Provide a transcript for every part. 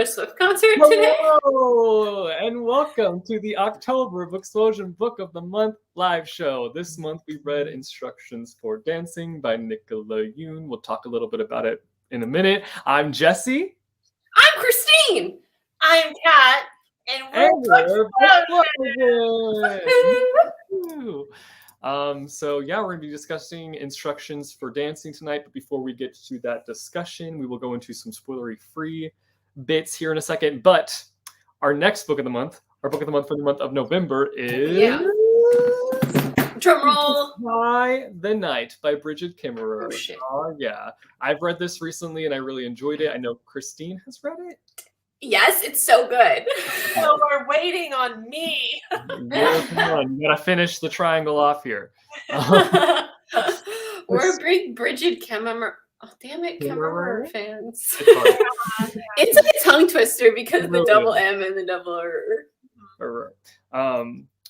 Swift concert today. Hello, and welcome to the October Booksplosion Book of the Month live show. This month we read Instructions for Dancing by NICOLA YOON. We'll talk a little bit about it in a minute. I'm Jesse. I'm Christine. I'm Kat. And we're Booksplosion. So we're going to be discussing Instructions for Dancing tonight. But before we get to that discussion, we will go into some spoilery-free bits here in a second. But our next book of the month, our book of the month for the month of November is Drumroll. Defy the Night by Bridget Kimmerer. Oh, shit. Yeah. I've read this recently and I really enjoyed it. I know Christine has read it. Yes, it's so good. So we're waiting on me. Yeah, come on. You gotta finish the triangle off here. We're big Bridget Kimmerer. Oh, damn it, Kimmerer Kimmerer? fans. It's It's like a tongue twister because the double M and the double R.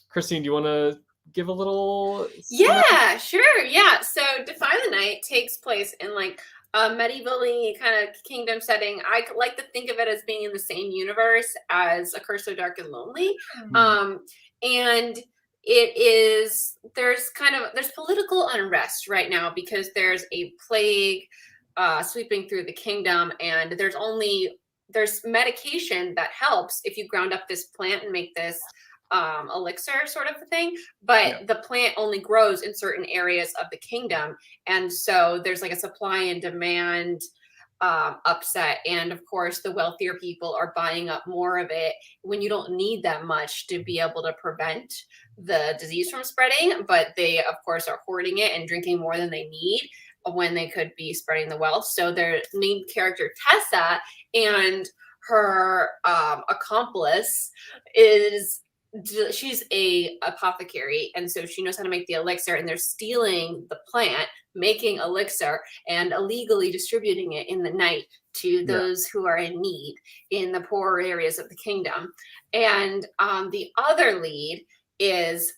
Christine, do you want to give a little? Yeah, sure. Yeah. So Defy the Night takes place in like a medieval-y kind of kingdom setting. I like to think of it as being in the same universe as A Curse So Dark and Lonely. And it is, there's political unrest right now because there's a plague sweeping through the kingdom, and there's medication that helps if you ground up this plant and make this elixir sort of a thing, but the plant only grows in certain areas of the kingdom, and so there's like a supply and demand upset, and of course the wealthier people are buying up more of it when you don't need that much to be able to prevent the disease from spreading, but they of course are hoarding it and drinking more than they need when they could be spreading the wealth. So their main character Tessa and her accomplice she's a apothecary, and so she knows how to make the elixir, and they're stealing the plant, making elixir and illegally distributing it in the night to those who are in need in the poorer areas of the kingdom. And the other lead is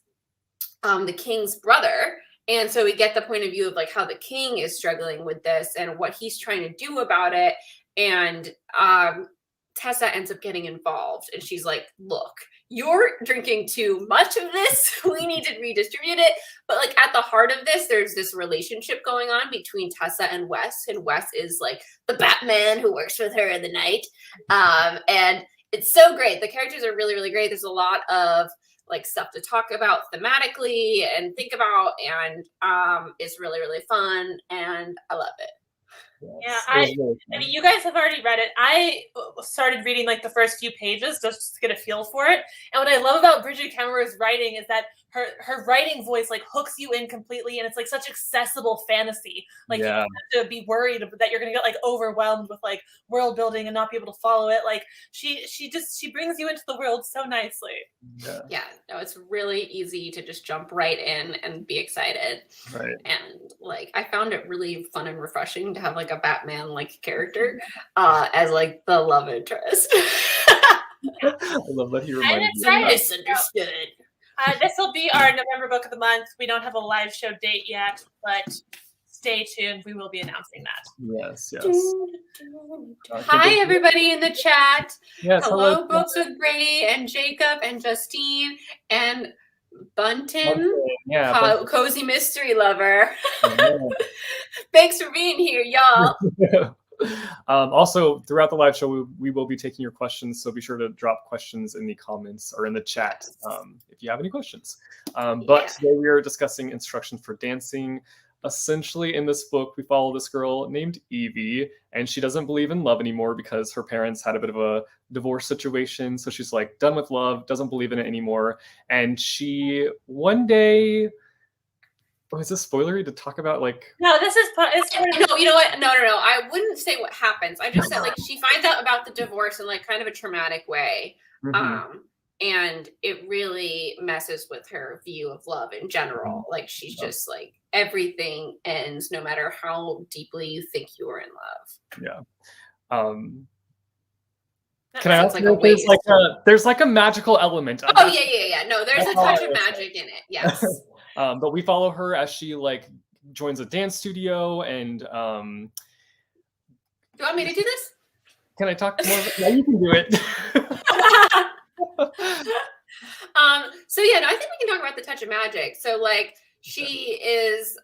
the king's brother. And so we get the point of view of like how the king is struggling with this and what he's trying to do about it. And Tessa ends up getting involved, and she's like, look, you're drinking too much of this. We need to redistribute it. But like at the heart of this, there's this relationship going on between Tessa and Wes. And Wes is like the Batman who works with her in the night. And it's so great. The characters are really, really great. There's a lot of like stuff to talk about thematically and think about. And it's really, really fun. And I love it. Yeah, I mean, you guys have already read it. I started reading like the first few pages just to get a feel for it. And what I love about Bridget Kimmerer's writing is that her writing voice like hooks you in completely, and it's like such accessible fantasy. Like you don't have to be worried that you're gonna get like overwhelmed with like world building and not be able to follow it. Like she brings you into the world so nicely. Yeah, no, it's really easy to just jump right in and be excited. Right. And like I found it really fun and refreshing to have like a Batman like character as like the love interest. I love that he reminded me. Misunderstood. This will be our November book of the month. We don't have a live show date yet, but stay tuned. We will be announcing that. Yes. Hi, everybody in the chat. Yes, hello, Books with Brady and Jacob and Justine and Bunton. Cozy mystery lover. Thanks for being here, y'all. Also, throughout the live show, we will be taking your questions, so be sure to drop questions in the comments or in the chat if you have any questions. But today we are discussing Instructions for Dancing. Essentially, in this book, we follow this girl named Evie, and she doesn't believe in love anymore because her parents had a bit of a divorce situation. So she's like done with love, doesn't believe in it anymore. And she one day... Oh, is this spoilery to talk about like? No, this is. No, you know what? No. I wouldn't say what happens. I just said like she finds out about the divorce in like kind of a traumatic way, and it really messes with her view of love in general. Like she's just like everything ends no matter how deeply you think you are in love. Yeah. Can I ask there's like a magical element? Oh yeah. No, there's a touch of magic in it. Yes. But we follow her as she like joins a dance studio and Do you want me to do this? Can I talk more? Yeah, you can do it. So yeah, no, I think we can talk about the touch of magic. So like she is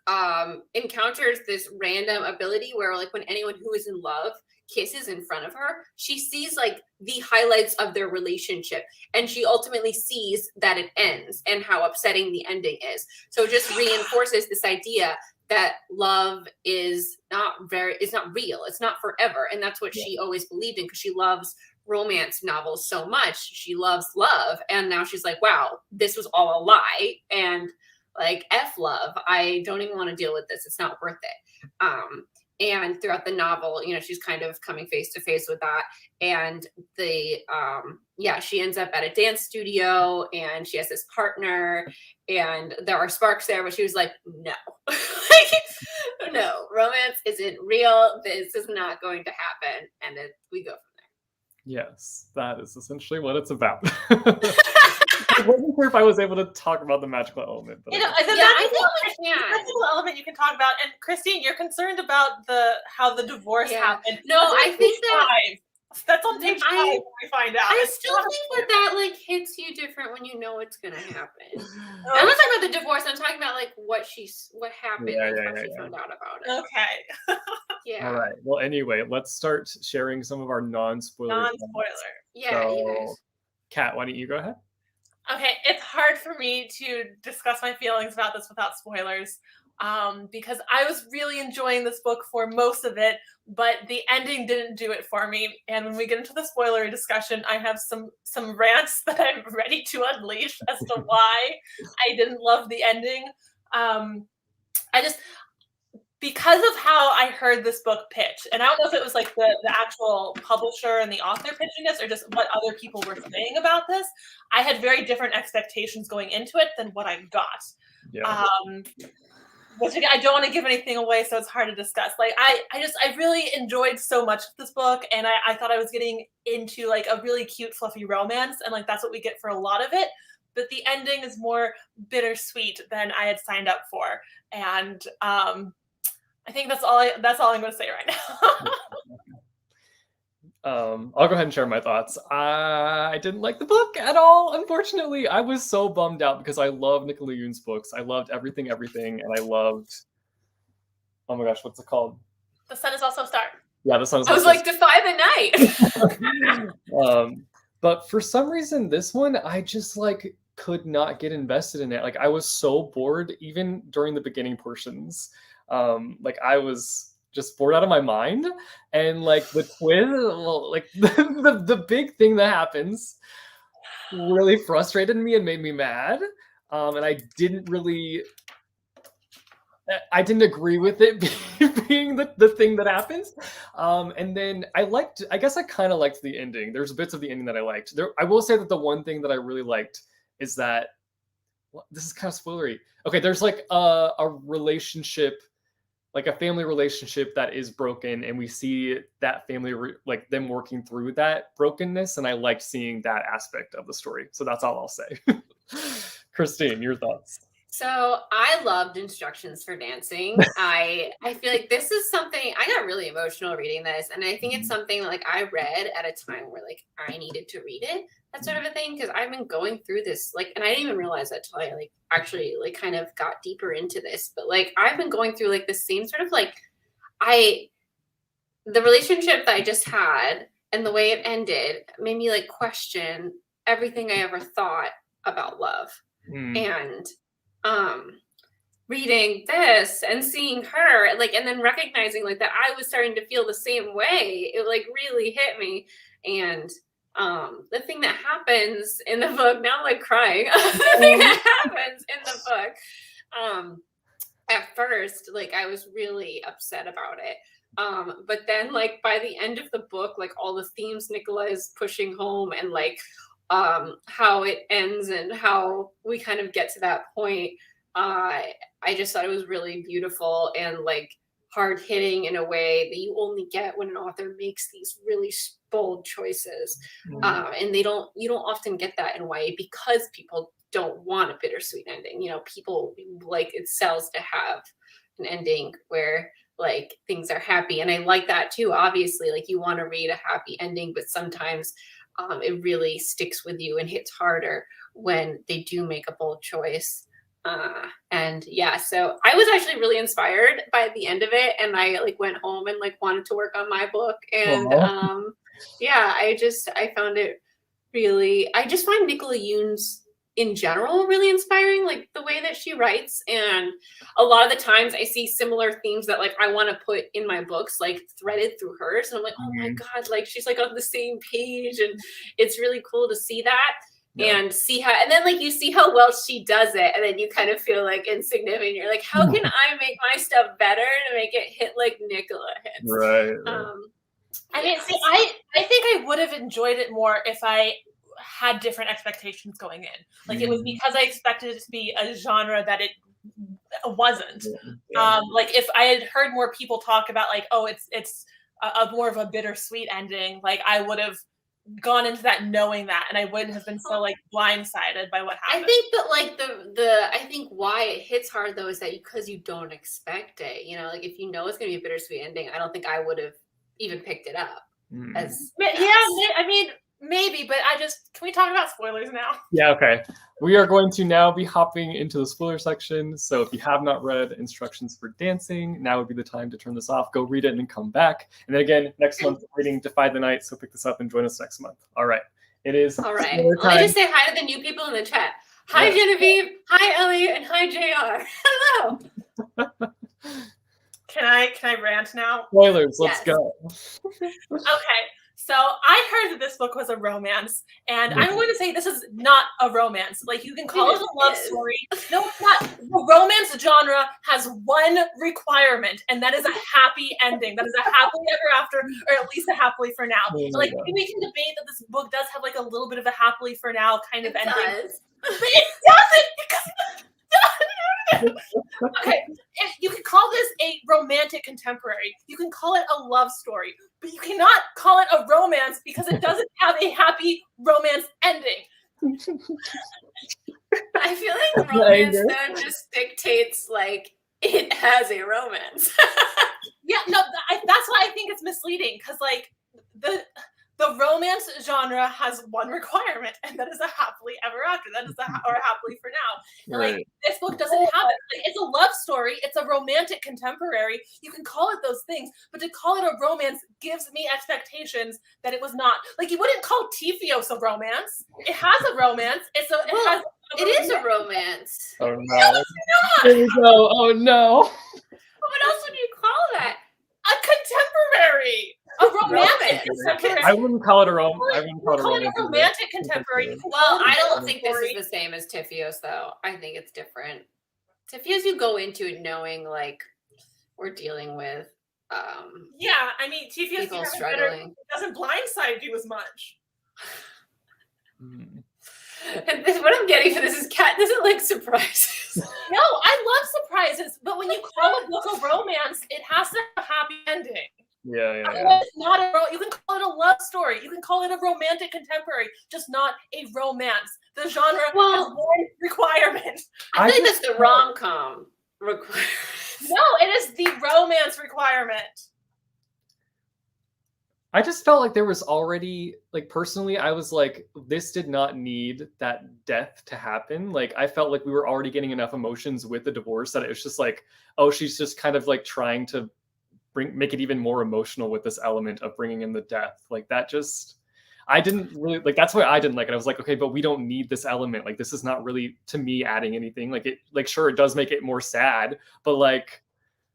encounters this random ability where like when anyone who is in love kisses in front of her, she sees like the highlights of their relationship, and she ultimately sees that it ends and how upsetting the ending is. So it just reinforces this idea that love is not real, it's not forever. And that's what she always believed in, because she loves romance novels so much. She loves love, and now she's like, wow, this was all a lie, and like F love, I don't even want to deal with this, it's not worth it. And throughout the novel, you know, she's kind of coming face to face with that. And the she ends up at a dance studio, and she has this partner, and there are sparks there, but she was like, no. Like, no, romance isn't real, this is not going to happen. And then we go from there. Yes, that is essentially what it's about. I wasn't sure if I was able to talk about the magical element. But I think we can. Magical element you can talk about. And Christine, you're concerned about how the divorce happened. No, I think that's on page 5 when we find out. I still think that like hits you different when you know it's gonna happen. I'm not talking about the divorce. I'm talking about like what happened, how she found out about it. Okay. Yeah. All right. Well, anyway, let's start sharing some of our non-spoiler. Yeah. So, you guys. Kat, why don't you go ahead? Okay, it's hard for me to discuss my feelings about this without spoilers, because I was really enjoying this book for most of it, but the ending didn't do it for me. And when we get into the spoiler discussion, I have some rants that I'm ready to unleash as to why I didn't love the ending. Because of how I heard this book pitched, and I don't know if it was like the actual publisher and the author pitching this, or just what other people were saying about this, I had very different expectations going into it than what I got. Yeah. Which again, I don't want to give anything away, so it's hard to discuss. Like I really enjoyed so much of this book, and I thought I was getting into like a really cute, fluffy romance, and like that's what we get for a lot of it. But the ending is more bittersweet than I had signed up for, and I think that's all I'm going to say right now. I'll go ahead and share my thoughts. I didn't like the book at all, unfortunately. I was so bummed out because I love NICOLA YOON's books. I loved everything, and I loved, oh my gosh, what's it called? The Sun Is Also a Star. Yeah, The Sun Is I was like, Defy the Night. But for some reason, this one, I just like could not get invested in it. Like I was so bored, even during the beginning portions. Like I was just bored out of my mind, and like the twist, like the big thing that happens really frustrated me and made me mad. And I didn't agree with it being the thing that happens. And then I guess I kind of liked the ending. There's bits of the ending that I liked. I will say that the one thing that I really liked is that, well, this is kind of spoilery. Okay, there's like a relationship, like a family relationship that is broken, and we see that family like them working through that brokenness, and I liked seeing that aspect of the story. So that's all I'll say. Christine, your thoughts? So I loved instructions for dancing. I feel like this is something, I got really emotional reading this, and I think it's something like I read at a time where like I needed to read it, that sort of a thing, because I've been going through this, like, and I didn't even realize that till I like actually like kind of got deeper into this, but like I've been going through like the same sort of like the relationship that I just had and the way it ended made me like question everything I ever thought about love. And reading this and seeing her like, and then recognizing like that I was starting to feel the same way, it like really hit me. And the thing that happens in the book, now I'm like crying, the thing that happens in the book, at first, like I was really upset about it. But then like by the end of the book, like all the themes Nicola is pushing home, and like how it ends and how we kind of get to that point, I just thought it was really beautiful and like hard hitting in a way that you only get when an author makes these really bold choices. And you don't often get that in YA, because people don't want a bittersweet ending. You know, people like it sells to have an ending where like things are happy. And I like that too. Obviously, like you want to read a happy ending, but sometimes it really sticks with you and hits harder when they do make a bold choice. And yeah, so I was actually really inspired by the end of it, and I like went home and like wanted to work on my book. And yeah, I found it really, I just find NICOLA Yoon's in general really inspiring, like the way that she writes. And a lot of the times I see similar themes that like I want to put in my books, like threaded through hers. And I'm like, oh my God, like she's like on the same page. And it's really cool to see that. Yeah. And see how, and then like you see how well she does it, and then you kind of feel like insignificant. You're like, how can I make my stuff better to make it hit like NICOLA hits? Right. I mean, see, I think I would have enjoyed it more if I had different expectations going in. Like it was because I expected it to be a genre that it wasn't. Like if I had heard more people talk about like, oh, it's a more of a bittersweet ending, like I would have gone into that knowing that, and I wouldn't have been so like blindsided by what happened. I think that like I think why it hits hard though is that because you don't expect it. You know, like if you know it's gonna be a bittersweet ending, I don't think I would have even picked it up as I mean maybe, but can we talk about spoilers now? Yeah, okay. We are going to now be hopping into the spoiler section. So if you have not read Instructions for Dancing, now would be the time to turn this off, go read it, and then come back. And then again, next month, we're reading Defy the Night, so pick this up and join us next month. All right. It is. All right. Let me just say hi to the new people in the chat. Hi, Genevieve. Hi, Elliot. And hi, JR. Hello. Can I rant now? Spoilers. Let's go. Okay. So I heard that this book was a romance, and I'm going to say this is not a romance. Like you can call it a love story. No, it's not. The romance genre has one requirement, and that is a happy ending. That is a happily ever after, or at least a happily for now. Like maybe we can debate that this book does have like a little bit of a happily for now kind of ending. But it doesn't because okay, if you can call this a romantic contemporary, you can call it a love story, but you cannot call it a romance because it doesn't have a happy romance ending. I feel like romance though just dictates like it has a romance. Yeah, no, that's why I think it's misleading because like the romance genre has one requirement, and that is a happily ever after. That is or happily for now. And like this book doesn't have it. Like, it's a love story. It's a romantic contemporary. You can call it those things, but to call it a romance gives me expectations that it was not. Like you wouldn't call Tifios a romance. It has a romance. It is a romance. Oh no! No, it's not. There we go. Oh no! What else would you call that? A contemporary. A romantic contemporary. I wouldn't call it a romance. I wouldn't call it a romantic contemporary. Well, I don't think this is the same as Tifios, though. I think it's different. Tifios, you go into it knowing like we're dealing with. Yeah, I mean, Tifios people struggling doesn't blindside you as much. And what I'm getting for this is Kat doesn't like surprises. No, I love surprises, but when you call a book a romance, it has to have a happy ending. Yeah. It's not you can call it a love story. You can call it a romantic contemporary, just not a romance. The genre has one requirement. I think that's the rom-com requirement. No, it is the romance requirement. I just felt like there was already, like, personally, I was like, this did not need that death to happen. Like, I felt like we were already getting enough emotions with the divorce that it was just like, oh, she's just kind of like trying to make it even more emotional with this element of bringing in the death. Like that just, I didn't really like, that's why I didn't like it. I was like, okay, but we don't need this element. Like, this is not really, to me, adding anything. Like it, like, sure, it does make it more sad, but like,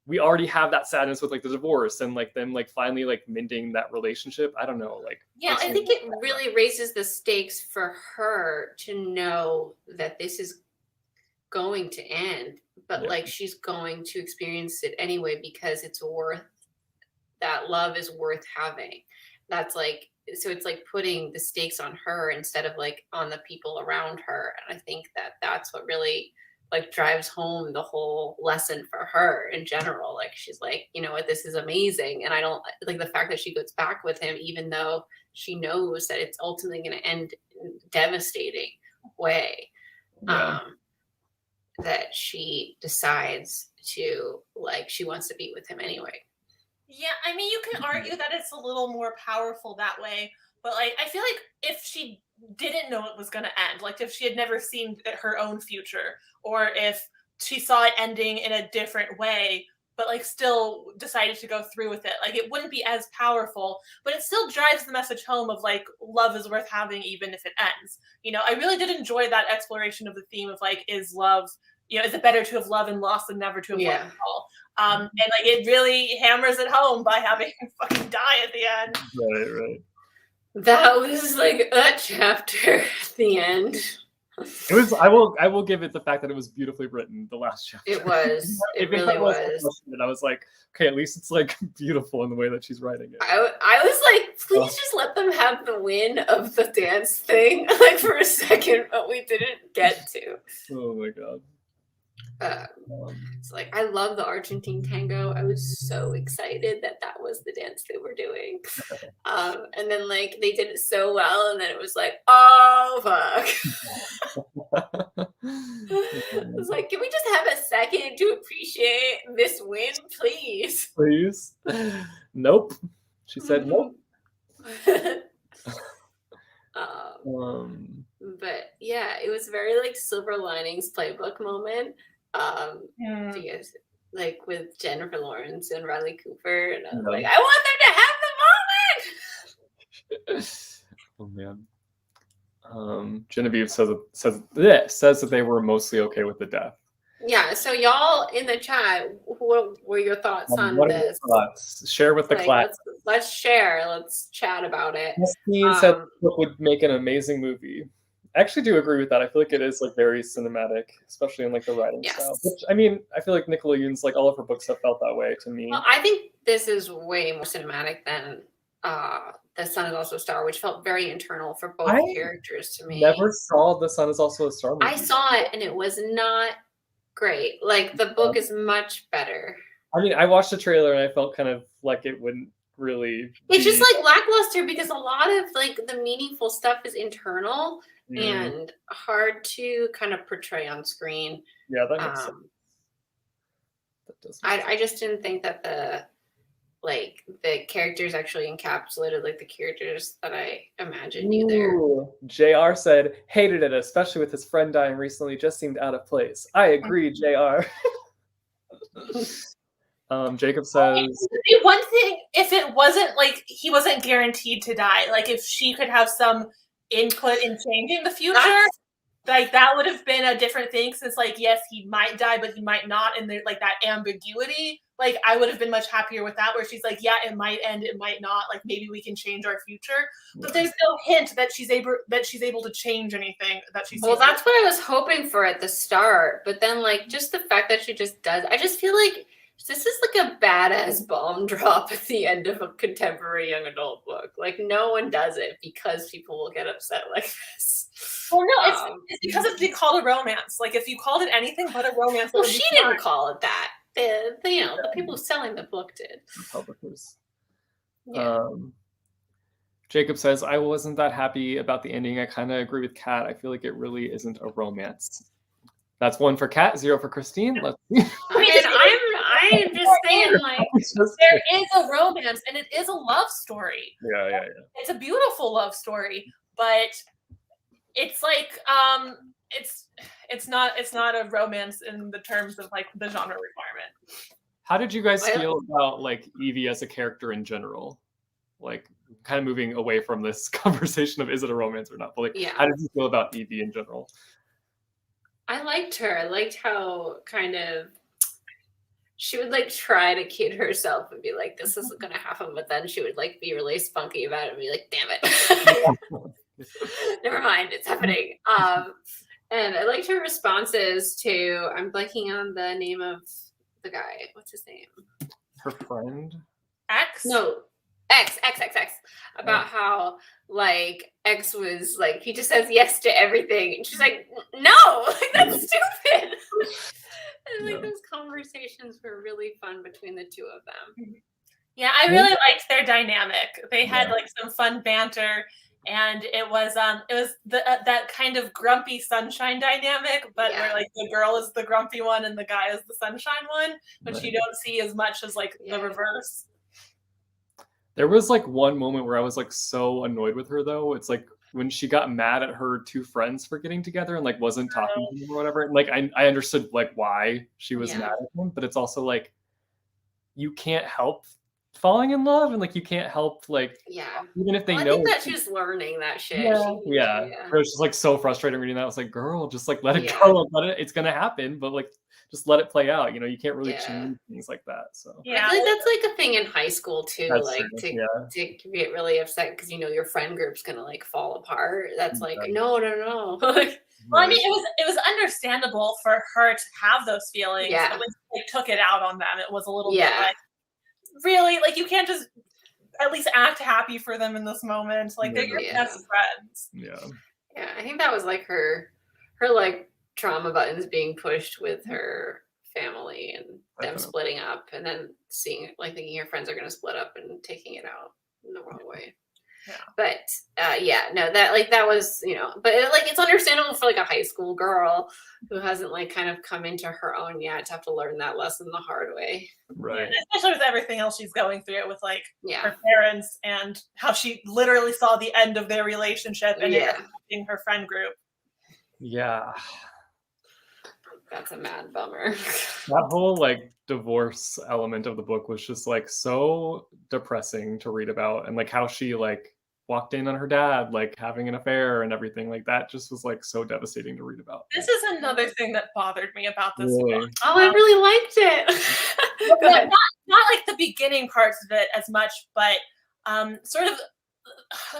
we already have that sadness with like the divorce and like them like finally like mending that relationship. I don't know. Like, yeah, I think it really raises the stakes for her to know that this is going to end, but like she's going to experience it anyway because it's worth, that love is worth having. That's like, so it's like putting the stakes on her instead of like on the people around her. And I think that that's what really like drives home the whole lesson for her in general. Like she's like, you know what, this is amazing. And I don't like the fact that she goes back with him, even though she knows that it's ultimately going to end in a devastating way. That she decides to like she wants to be with him anyway. Yeah, I mean, you can argue that it's a little more powerful that way, but like I feel like if she didn't know it was going to end, like if she had never seen her own future, or if she saw it ending in a different way, but like still decided to go through with it, like it wouldn't be as powerful, but it still drives the message home of like love is worth having even if it ends. You know, I really did enjoy that exploration of the theme of like, is love, you know, is it better to have loved and lost than never to have loved at all? And like it really hammers it home by having him fucking die at the end. Right. That was like that chapter at the end. It was. I will give it the fact that it was beautifully written. The last chapter. It was. It really was. And I was like, okay, at least it's like beautiful in the way that she's writing it. I was like, please just let them have the win of the dance thing, like for a second, but we didn't get to. Oh my god. It's like I love the Argentine tango. I was so excited that was the dance they were doing, and then like they did it so well, and then it was like, oh fuck. I was like, can we just have a second to appreciate this win, please? Please. Nope. She said nope. But yeah, it was very like Silver Linings Playbook moment. Do you guys like with Jennifer Lawrence and Riley Cooper? And I was like, I want them to have the moment. Oh man. Genevieve says that they were mostly okay with the death. Yeah. So y'all in the chat, what were your thoughts on this? Thoughts? Share with the class. Let's share. Let's chat about it. Christine said it would make an amazing movie. I actually do agree with that. I feel like it is like very cinematic, especially in like the writing style. Which, I mean, I feel like NICOLA YOON's like all of her books have felt that way to me. Well, I think this is way more cinematic than The Sun Is Also a Star, which felt very internal for both characters to me. Never saw The Sun Is Also a Star movie. I saw it and it was not great. Like the book is much better. I mean, I watched the trailer and I felt kind of like it wouldn't really. It's just like lackluster because a lot of like the meaningful stuff is internal. And hard to kind of portray on screen. Yeah, that makes sense. That does make sense. I just didn't think that the characters actually encapsulated like the characters that I imagined either. JR said hated it, especially with his friend dying recently. Just seemed out of place. I agree, JR. Jacob says one thing, if it wasn't like he wasn't guaranteed to die, like if she could have some input in changing the future, like that would have been a different thing, since like yes, he might die but he might not, and there's like that ambiguity. Like I would have been much happier with that, where she's like, yeah, it might end, it might not, like maybe we can change our future, but there's no hint that she's able to change anything that she's. Well, that's what I was hoping for at the start, but then like just the fact that she just does, I just feel like this is like a badass bomb drop at the end of a contemporary young adult book. Like no one does it because people will get upset like this. Well, no, it's because it's called a romance. Like if you called it anything but a romance, well, she didn't call it that. The people selling the book did. Publishers. Yeah. Jacob says, I wasn't that happy about the ending. I kind of agree with Kat. I feel like it really isn't a romance. That's 1 for Kat, 0 for Christine. Let's see. I'm just saying, like, there is a romance and it is a love story. Yeah. It's a beautiful love story, but it's like it's not a romance in the terms of like the genre requirement. How did you guys feel about like Evie as a character in general? Like kind of moving away from this conversation of is it a romance or not, but like how did you feel about Evie in general? I liked her. I liked how kind of she would like try to kid herself and be like, this isn't gonna happen, but then she would like be really spunky about it and be like, damn it. Never mind, it's happening. And I liked her responses to, I'm blanking on the name of the guy. What's his name? Her friend? X? No, X. About how like X was like, he just says yes to everything. And she's like, no, like that's stupid. And like those conversations were really fun between the two of them. Yeah, I really liked their dynamic. They had like some fun banter. And it was that kind of grumpy sunshine dynamic, but where like the girl is the grumpy one and the guy is the sunshine one, which you don't see as much as like the reverse. There was like one moment where I was like so annoyed with her though. It's like when she got mad at her two friends for getting together and like wasn't talking to them or whatever. And like I understood like why she was mad at them, but it's also like you can't help falling in love, and like you can't help like even if they know. I think that she's learning that shit. Yeah. It was just like so frustrating reading that. I was like, girl, just like let it go. It's gonna happen, but like just let it play out. You know, you can't really change things like that. So I feel like that's like a thing in high school too. That's like to get really upset because you know your friend group's gonna like fall apart. That's like no. Well, I mean, it was understandable for her to have those feelings. Yeah. But when she took it out on them, it was a little bit like, really, like you can't just at least act happy for them in this moment. Like they're your best friends. Yeah, I think that was like her like trauma buttons being pushed with her family and them splitting up, and then thinking your friends are going to split up and taking it out in the wrong way. But that was, you know, but it's understandable for like a high school girl who hasn't like kind of come into her own yet to have to learn that lesson the hard way. Right. Especially with everything else she's going through with like her parents and how she literally saw the end of their relationship and it affecting her friend group. Yeah. That's a mad bummer. That whole like divorce element of the book was just like so depressing to read about, and like how she like walked in on her dad like having an affair and everything like that just was like so devastating to read about. This is another thing that bothered me about this book. Oh, I really liked it. not like the beginning parts of it as much, but sort of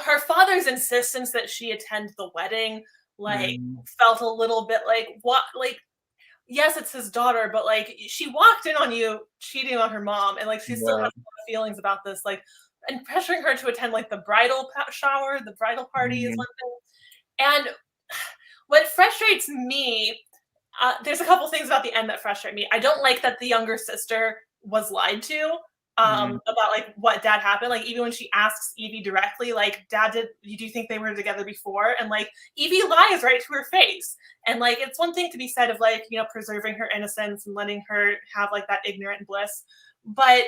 her father's insistence that she attend the wedding like felt a little bit like what like yes, it's his daughter, but like she walked in on you cheating on her mom, and like she still has feelings about this, like, and pressuring her to attend like the bridal shower, the bridal party is one thing. And what frustrates me, there's a couple things about the end that frustrate me. I don't like that the younger sister was lied to about like what dad happened. Like even when she asks Evie directly, like, do you think they were together before? And like Evie lies right to her face. And like it's one thing to be said of like, you know, preserving her innocence and letting her have like that ignorant bliss, but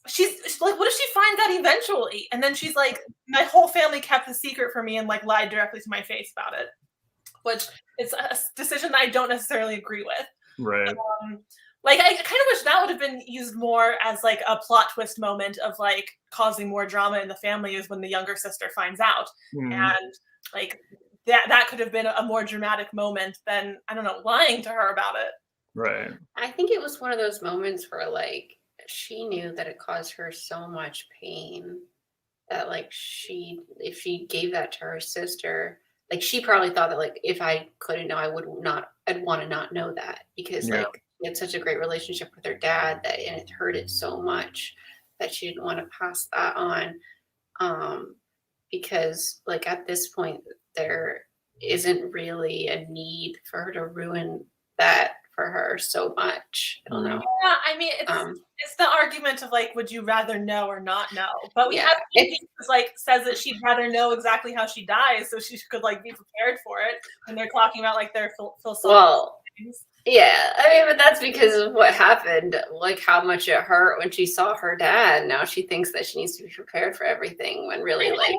she's like, what if she finds out eventually? And then she's like, my whole family kept the secret from me and like lied directly to my face about it, which is a decision that I don't necessarily agree with. Right. Like I kind of wish that would have been used more as like a plot twist moment of like causing more drama in the family is when the younger sister finds out. And like that could have been a more dramatic moment than, I don't know, lying to her about it. Right. I think it was one of those moments where like she knew that it caused her so much pain that like if she gave that to her sister, like she probably thought that like if I couldn't know, I'd want to not know that, because like she had such a great relationship with her dad and it hurt it so much that she didn't want to pass that on, because like at this point there isn't really a need for her to ruin that for her so much. I don't know. Yeah, I mean, it's the argument of like, would you rather know or not know? But we have like says that she'd rather know exactly how she dies, so she could like be prepared for it. And they're talking about like their philosophical things. Yeah, I mean, but that's because of what happened, like how much it hurt when she saw her dad. Now she thinks that she needs to be prepared for everything when really like...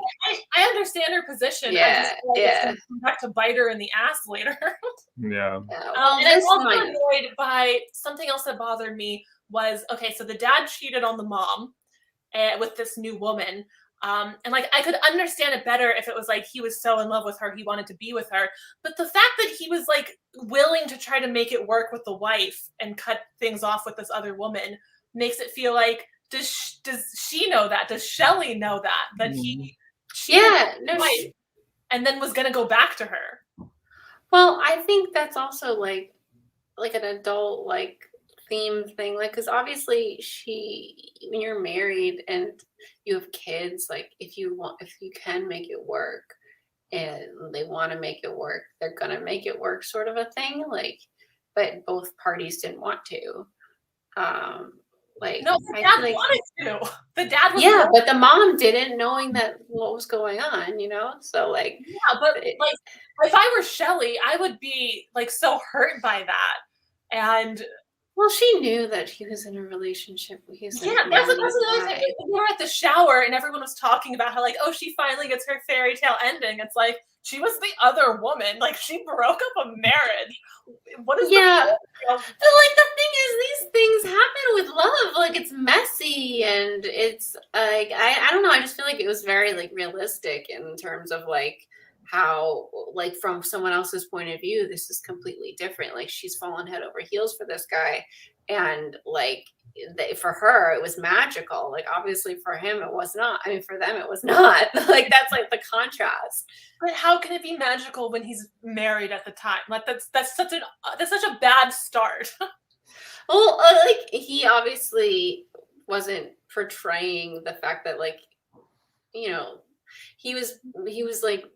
I understand her position. Yeah, it's gonna come back to bite her in the ass later. Yeah. And I'm also annoyed by something else that bothered me was, okay, so the dad cheated on the mom with this new woman. And like I could understand it better if it was like he was so in love with her, he wanted to be with her. But the fact that he was like willing to try to make it work with the wife and cut things off with this other woman makes it feel like, does she know that? Does Shelley know that he and then was gonna go back to her? Well, I think that's also like an adult like theme thing, like because obviously when you're married and you have kids, like if you can make it work and they want to make it work, they're gonna make it work, sort of a thing, like, but both parties didn't want to, Like, no, the I dad feel like wanted to. The dad was yeah, but the mom didn't, knowing that what was going on, So like, yeah, but like if I were Shelley, I would be like so hurt by that. And well, she knew that he was in a relationship. He was yeah, a that's married another guy. thing. We were at the shower and everyone was talking about how like, oh, she finally gets her fairy tale ending. It's like she was the other woman. Like she broke up a marriage. What is Yeah. the But like the thing is, these things happen with love. Like it's messy and it's like I don't know. I just feel like it was very like realistic in terms of like how like from someone else's point of view, this is completely different. Like she's fallen head over heels for this guy, and like for her it was magical. Like obviously for him it was not. I mean for them it was not. Like that's like the contrast. But how can it be magical when he's married at the time? Like that's such a bad start. Well, like he obviously wasn't portraying the fact that like you know he was like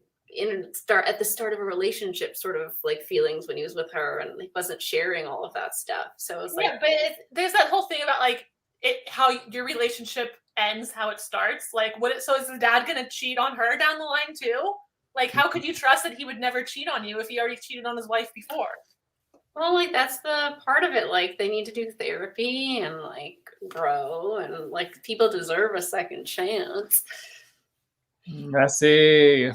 at the start of a relationship sort of like feelings when he was with her and he wasn't sharing all of that stuff. So it's like Yeah, but there's that whole thing about like how your relationship ends, how it starts. Like so is the dad gonna cheat on her down the line too? Like how could you trust that he would never cheat on you if he already cheated on his wife before? well like that's the part of it. Like they need to do therapy and like grow and like people deserve a second chance. Messy.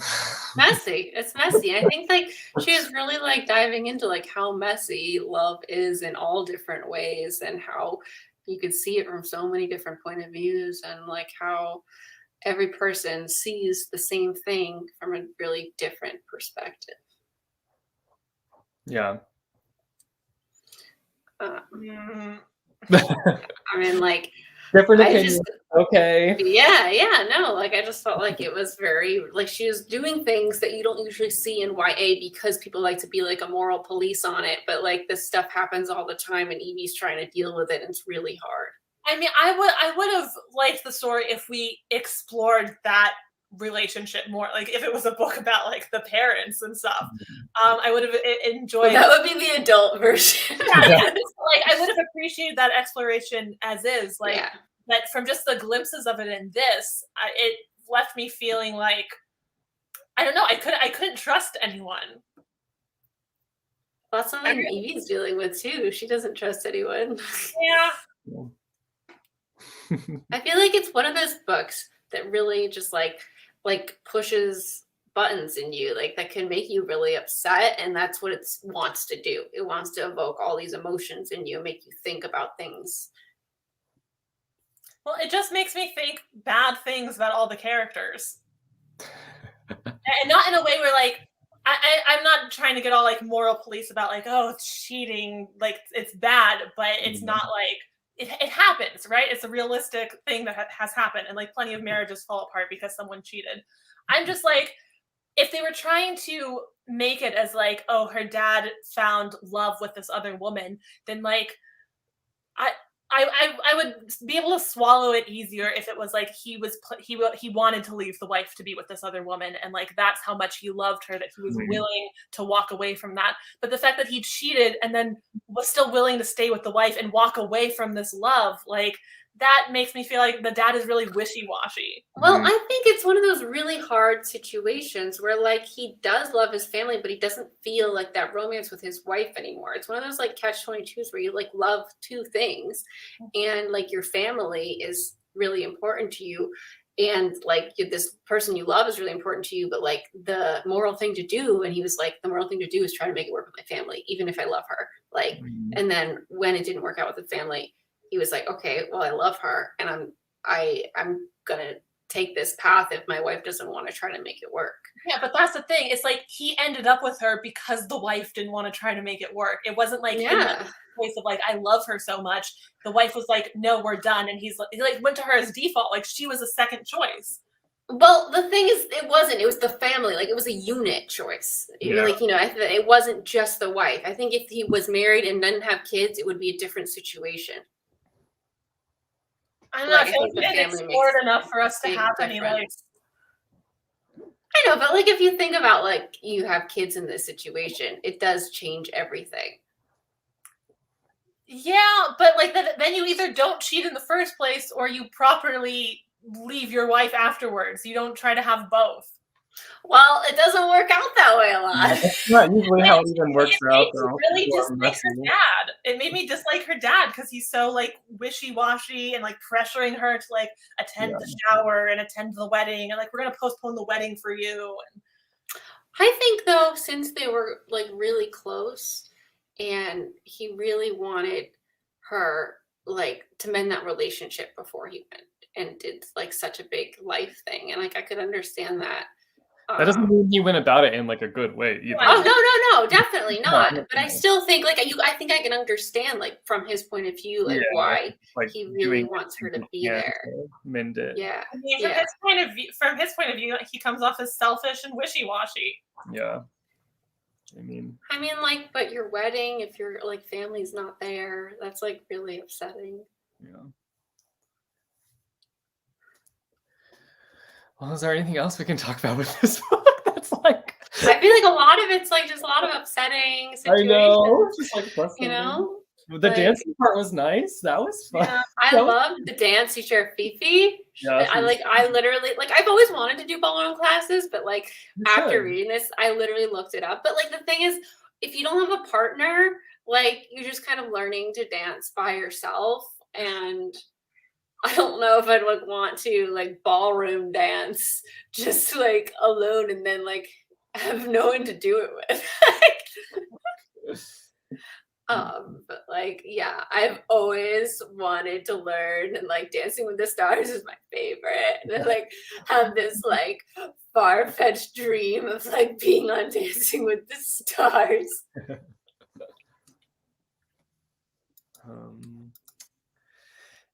Messy. It's messy. I think like she was really like diving into like how messy love is in all different ways and how you could see it from so many different point of views and like how every person sees the same thing from a really different perspective. Yeah. I mean, like, different I opinions. just, Okay. yeah, no, like, I just felt like it was very, like, she was doing things that you don't usually see in YA because people like to be like a moral police on it. But like, this stuff happens all the time and Evie's trying to deal with it. And it's really hard. I mean, I would have liked the story if we explored that relationship more. Like if it was a book about like the parents and stuff, I would have enjoyed. Well, that would be the adult version. Yeah. Like I would have appreciated that exploration as is. Like that from just the glimpses of it in this, it left me feeling like I don't know. I couldn't trust anyone. Well, that's something Evie's dealing with too. She doesn't trust anyone. Yeah. I feel like it's one of those books that really just like pushes buttons in you, like that can make you really upset, and that's what it wants to do. It wants to evoke all these emotions in you, make you think about things. Well, it just makes me think bad things about all the characters, and not in a way where like I'm not trying to get all like moral police about like, oh, it's cheating, like it's bad, but it's not like it happens, right? It's a realistic thing that has happened, and like plenty of marriages fall apart because someone cheated. I'm just like, if they were trying to make it as like, oh, her dad found love with this other woman, then like I would be able to swallow it easier if it was like he wanted to leave the wife to be with this other woman, and like that's how much he loved her that he was willing to walk away from that. But the fact that he cheated and then was still willing to stay with the wife and walk away from this love, like that makes me feel like the dad is really wishy-washy. Well, I think it's one of those really hard situations where like he does love his family, but he doesn't feel like that romance with his wife anymore. It's one of those like catch-22s where you like love two things and like your family is really important to you. And like this person you love is really important to you, but like the moral thing to do, and he was like, the moral thing to do is try to make it work with my family, even if I love her. Like, and then when it didn't work out with the family, he was like, okay, well, I love her, and I'm gonna take this path if my wife doesn't want to try to make it work. Yeah, but that's the thing. It's like he ended up with her because the wife didn't want to try to make it work. It wasn't like in that place of like, I love her so much. The wife was like, no, we're done, and he like went to her as default, like she was a second choice. Well, the thing is, it wasn't. It was the family. Like, it was a unit choice. Like, it wasn't just the wife. I think if he was married and didn't have kids, it would be a different situation. I'm not it's explored enough for us to have any like. I know, but like if you think about like you have kids in this situation, it does change everything. Yeah, but like then you either don't cheat in the first place or you properly leave your wife afterwards. You don't try to have both. Well, it doesn't work out that way a lot. That's not usually how it even works out. It really dislike her dad. It made me dislike her dad because he's so like wishy-washy and like pressuring her to like attend the shower and attend the wedding and like we're gonna postpone the wedding for you. And I think though, since they were like really close and he really wanted her like to mend that relationship before he went and did like such a big life thing. And like I could understand that. That doesn't mean he went about it in like a good way either. Oh no, definitely not. But I still think like I think I can understand like from his point of view like why like he really wants her to be there. Mend it. Yeah. I mean, from his point of view, he comes off as selfish and wishy-washy. Yeah. I mean like, but your wedding, if your like family's not there, that's like really upsetting. Yeah. Well, is there anything else we can talk about with this book? That's like I feel like a lot of it's like just a lot of upsetting situations. I know. Just like you know? The dancing part was nice. That was fun. Yeah, I loved the dance teacher Fifi. Yeah, I literally like I've always wanted to do ballroom classes, but like after reading this, I literally looked it up. But like the thing is, if you don't have a partner, like you're just kind of learning to dance by yourself. And I don't know if I'd like want to like ballroom dance just like alone and then like have no one to do it with. But like, yeah, I've always wanted to learn and like Dancing with the Stars is my favorite. And I like have this like far-fetched dream of like being on Dancing with the Stars.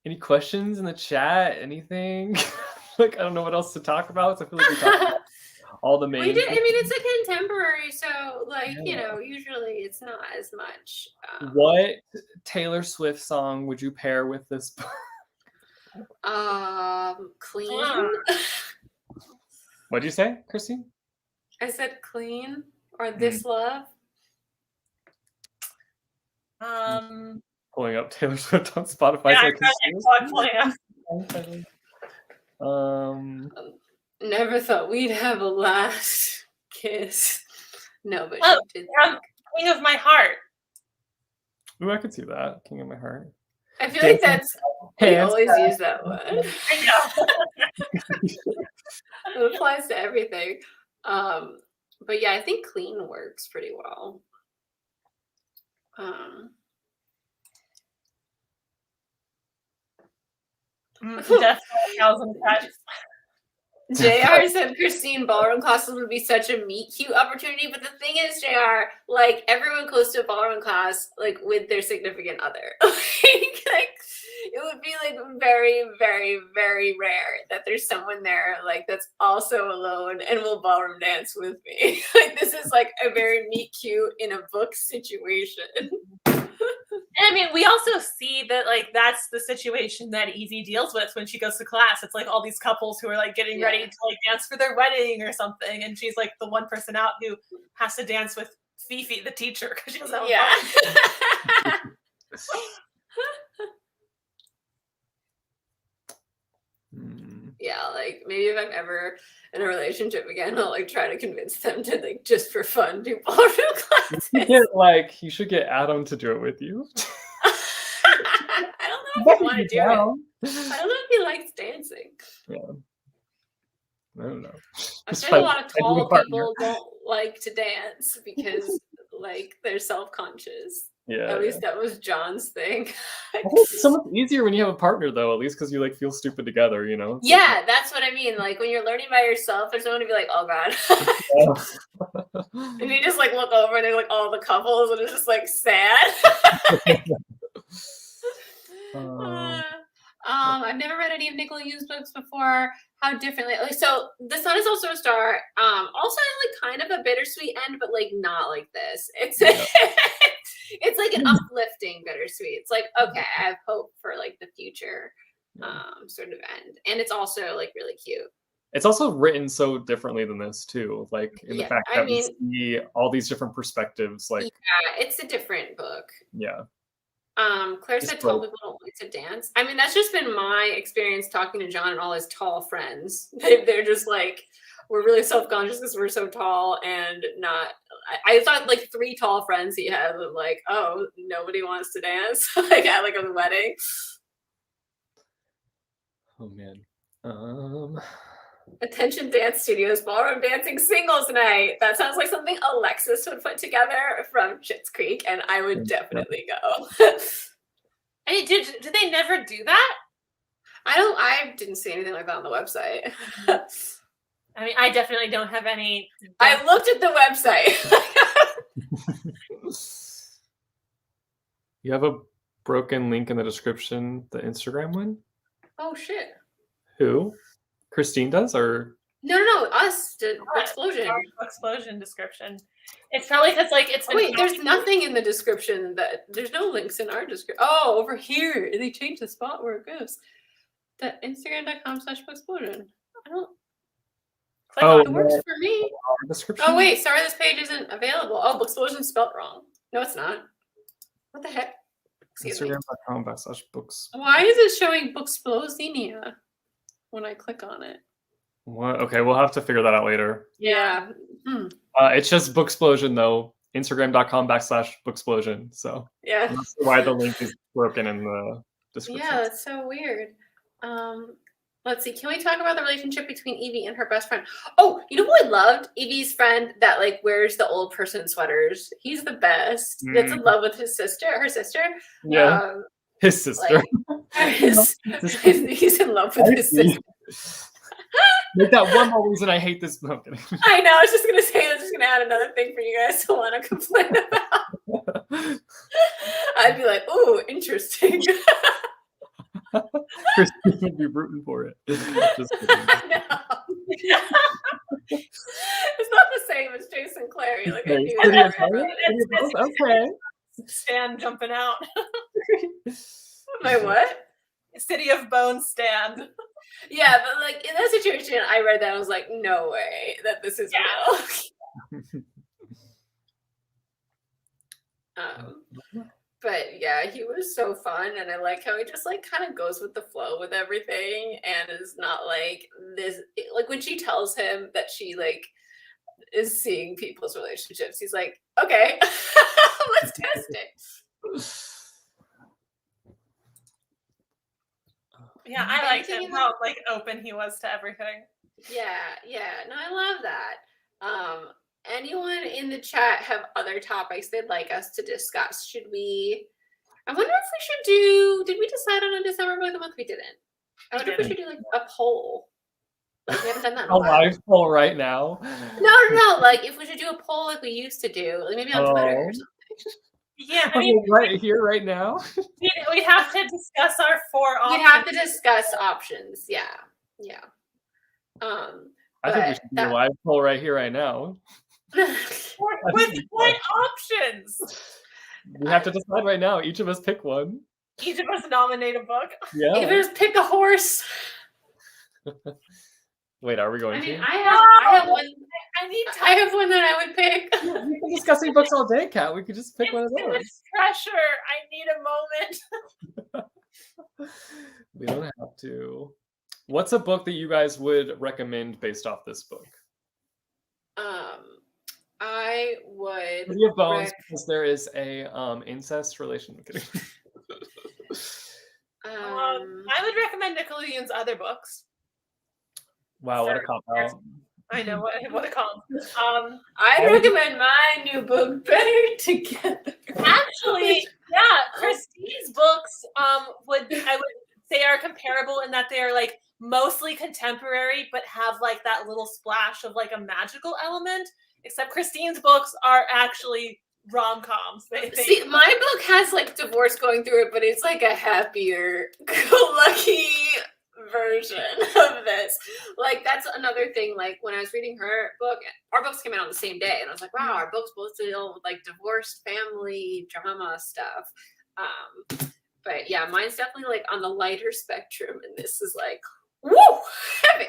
Any questions in the chat? Anything? Like, I don't know what else to talk about. So I feel like we talked about all the main. We did. I mean, it's a contemporary, so like you know, usually it's not as much. What Taylor Swift song would you pair with this book? Clean. What'd you say, Christine? I said Clean or This Love. Pulling up Taylor Swift on Spotify. Never thought we'd have a last kiss. No, but she did. King of My Heart. Ooh, I could see that. King of My Heart. I feel like that's we always use that one. I know. It applies to everything. But yeah, I think Clean works pretty well. Definitely 1,000 cuts. JR said Christine ballroom classes would be such a meet cute opportunity, but the thing is, JR, like everyone goes to a ballroom class like with their significant other. like it would be like very, very, very rare that there's someone there like that's also alone and will ballroom dance with me. Like this is like a very meet cute in a book situation. And I mean, we also see that like that's the situation that Evie deals with when she goes to class. It's like all these couples who are like getting ready to like dance for their wedding or something, and she's like the one person out who has to dance with Fifi, the teacher, because she doesn't have a partner. Yeah, like maybe if I'm ever in a relationship again, I'll like try to convince them to like just for fun do ballroom classes. You should get Adam to do it with you. I don't know if I want to do it. I don't know if he likes dancing. Yeah. I don't know. I'm sure a lot of tall people don't like to dance because like they're self-conscious. Yeah. At least that was John's thing. I think it's so much easier when you have a partner, though, at least because you like feel stupid together, you know? Yeah, that's what I mean. Like when you're learning by yourself, there's someone to be like, "Oh God," and you just like look over and they're like all the couples, and it's just like sad. I've never read any of NICOLA YOON's books before. How differently? Like, so The Sun Is Also a Star. Also like kind of a bittersweet end, but like not like this. It's it's like an uplifting bittersweet. It's like, okay, I have hope for like the future sort of end. And it's also like really cute. It's also written so differently than this too. Like in the fact that we see all these different perspectives. Like yeah, it's a different book. Yeah. Claire said tall people don't like to dance. I mean, that's just been my experience talking to John and all his tall friends. They're just like, we're really self-conscious because we're so tall and not. I thought like 3 tall friends he had, like, oh, nobody wants to dance, like at like a wedding. Oh man. Attention Dance Studios ballroom dancing singles night. That sounds like something Alexis would put together from Schitt's Creek, and I would definitely go. And did they never do that? I didn't see anything like that on the website. I mean, I definitely don't have any. I looked at the website. You have a broken link in the description, the Instagram one? Oh shit. Who? Christine does, or no, us. Explosion. Explosion description. It's probably because like it's been. Wait, there's nothing in the description there's no links in our description. Oh, over here they changed the spot where it goes. The Instagram.com/booksplosion. I don't. It works for me. Description? Oh wait, sorry, this page isn't available. Oh, Booksplosion spelled wrong. No, it's not. What the heck? Instagram.com/books. Why is it showing Booksplosion when I click on it? What? Okay, we'll have to figure that out later. Yeah. It's just Booksplosion though. Instagram.com/Booksplosion. So yeah, that's why the link is broken in the description. Yeah, that's so weird. Let's see. Can we talk about the relationship between Evie and her best friend? Oh, you know who I loved? Evie's friend that like wears the old person sweaters. He's the best. Gets in love with her sister. Yeah. His sister. Like, he's in love with his sister. Make that one more reason I hate this book. I know. I was just gonna say. I was just gonna add another thing for you guys to want to complain about. I'd be like, "Ooh, interesting." Christine would be rooting for it. Just kidding. It's not the same as Jason Clary. Like, okay. Stan jumping out. My what? City of Bones stand. Yeah, but like in that situation, I read that and I was like, no way that this is real. But yeah, he was so fun, and I like how he just like kind of goes with the flow with everything, and is not like this. Like when she tells him that she like is seeing people's relationships, he's like, okay, let's test it. Yeah, I liked him how like open he was to everything. Yeah. No, I love that. Anyone in the chat have other topics they'd like us to discuss? Should we? I wonder if we should do. Did we decide on a December book of the month? We didn't. I wonder if we should do like a poll. Like we haven't done that in a while. Live poll right now. No. Like if we should do a poll like we used to do, like maybe on Twitter or something. Yeah, I mean, right here, right now. We have to discuss our 4 options. We have to discuss options. Yeah. I think we should do a live poll right here, right now. With what options? We have to decide right now. Each of us pick one. Each of us nominate a book. Yeah. Each of us pick a horse. Wait, are we going I mean, to? I have one. I have one that I would pick. We've been discussing books all day, Kat. We could just pick one of those. Pressure. I need a moment. We don't have to. What's a book that you guys would recommend based off this book? I would. City of Bones, because there is a incest relation. I'm kidding. I would recommend NICOLA YOON's other books. Wow, what a cop out. I know what a comp. I'd recommend my new book, Better Together. Actually, yeah, Christine's books I would say are comparable in that they're like mostly contemporary, but have like that little splash of like a magical element. Except Christine's books are actually rom-coms. See, my book has like divorce going through it, but it's like a happier, lucky version of this. Like that's another thing. Like when I was reading her book, our books came out on the same day, and I was like, wow, our books both deal with like divorced family drama stuff. But yeah, mine's definitely like on the lighter spectrum, and this is like, woo, heavy.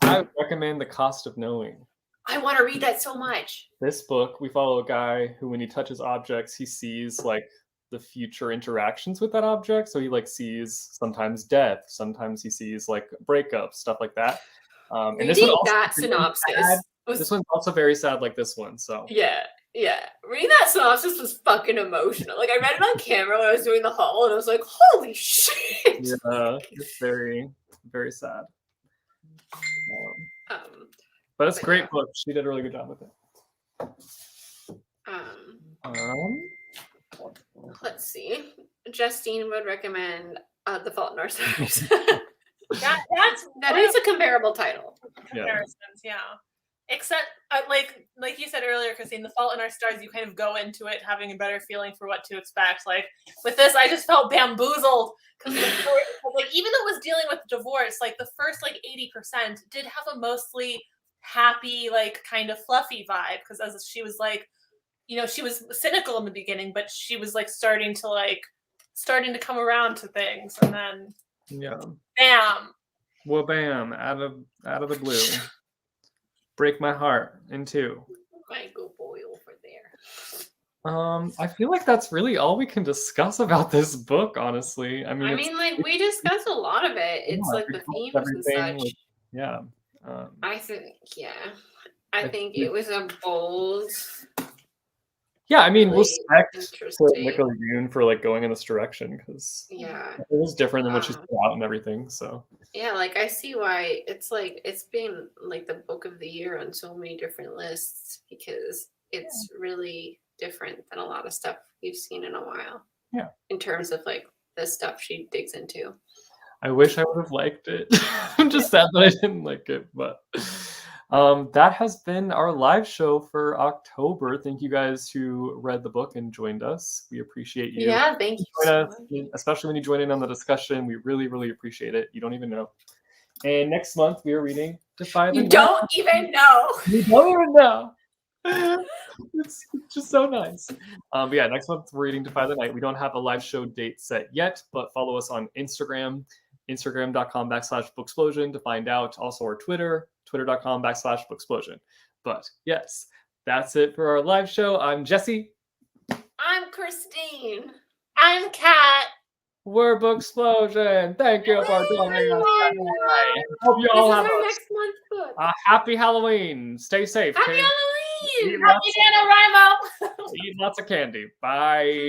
I would recommend The Cost of Knowing. I want to read that so much. This book, we follow a guy who, when he touches objects, he sees like the future interactions with that object. So he like sees sometimes death, sometimes he sees like breakups, stuff like that. And this one also that synopsis was, this one's also very sad, like this one. So yeah. Reading that synopsis was fucking emotional. Like, I read it on camera when I was doing the haul, and I was like, "Holy shit!" Yeah, it's very, very sad. But it's a great book. She did a really good job with it. Let's see. Justine would recommend The Fault in Our Stars. That is a comparable title. Comparisons, yeah. Except, like you said earlier, Christine, The Fault in Our Stars, you kind of go into it having a better feeling for what to expect. Like with this, I just felt bamboozled because like even though it was dealing with divorce, like the first like 80% did have a mostly happy, like kind of fluffy vibe, because as she was like, you know, she was cynical in the beginning, but she was like starting to come around to things, and then bam. Well, bam, out of the blue. Break my heart in two. Might go boil for there. I feel like that's really all we can discuss about this book, honestly. I mean, like we discussed a lot of it. It's like the themes and such. Like, yeah. I think, I think it was a bold. Yeah, I mean, respect to NICOLA YOON for like going in this direction, because it was different than what she's put out and everything. So yeah, like I see why it's like it's been like the book of the year on so many different lists, because it's really different than a lot of stuff you've seen in a while. Yeah, in terms of like the stuff she digs into. I wish I would have liked it. I'm just sad that I didn't like it, but. That has been our live show for October. Thank you guys who read the book and joined us. We appreciate you. Yeah, thank you so much. Especially when you join in on the discussion. We really, really appreciate it. You don't even know. And next month we are reading Defy the Night. You don't even know. You don't even know. It's just so nice. But yeah, next month we're reading Defy the Night. We don't have a live show date set yet, but follow us on Instagram, instagram.com/booksplosion to find out. Also our Twitter, twitter.com/booksplosion. But yes, that's it for our live show. I'm Jesse. I'm Christine. I'm Kat. We're Booksplosion. Thank you for joining us. Hope you all have next month's book. A happy Halloween. Stay safe. Happy Halloween. Happy NaNoWriMo. Eat lots of candy. Bye.